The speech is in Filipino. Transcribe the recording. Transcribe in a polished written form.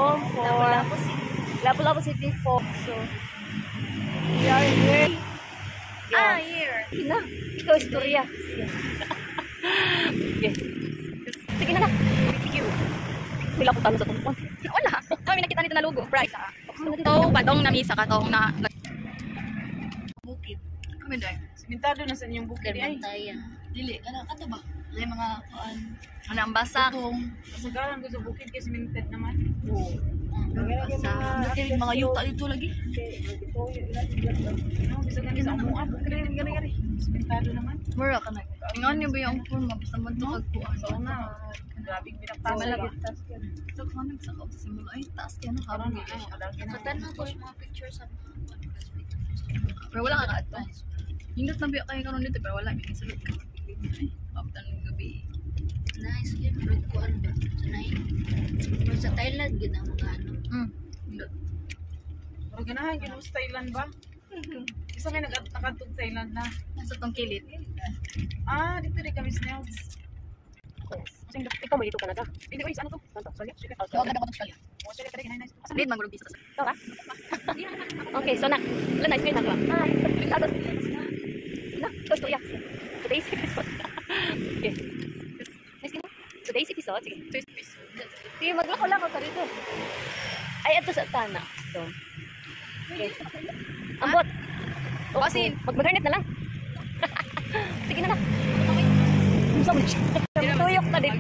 home for Lapu-Lapu City Folk. So, we are here. Here. Na, ikaw istorya. Sige. Okay. Sige na. Thank you. Wala ko talo sa tumpon. Wala. Kami nakita nito na logo. Price. Ito, batong na misa ka tong na bukid. Kami dahil. Simentado na sa inyong bukid ay. Dili, ano ba? May mga ano ang basak. Kasagaran ko sa bukid kasi simented naman. Oo. Basak. Mga yuta dito lagi. Ano, bisa ganun sa amuan. Gari. Simentado naman. Mura ka na. Ingon niyo ba yung forma? Basta mo ito kagpuan. So na, grabing pinagpasa. Malagit. Ito kung ano sa kauta simula. Ay, taas kaya na Parang karang. na, ko yung mga pictures sa pero wala ka ka-advance. Hindot na biya kayo karon dito pero wala. May sulod ka. Paputan ng gabi. Nice, favorite ko ano ba? Sa Thailand, gina mga ano. Hindot. Pero ganahan, ginusta Thailand ba? Isa may nag-atagantog Thailand na. Nasa tong kilid. Dito rin kami snails. Ikaw mo dito Canada. Hindi ko ano to? Tanto, sorry. Huwag na dapat Australia. Sorry, tari, ginay, nice. Lead magulong pista sa Ito ka? Okay, so na. Wala na, screen na ko. Tapos, na, ikaw istorya. Today's episode. Okay. Today's episode, sige. Sige, maglako-lako ka rito. Ay, ito sa tana. Ito. Okay. Ambot. O kasi, mag-internet na lang. Sige na na. Tuyok na din.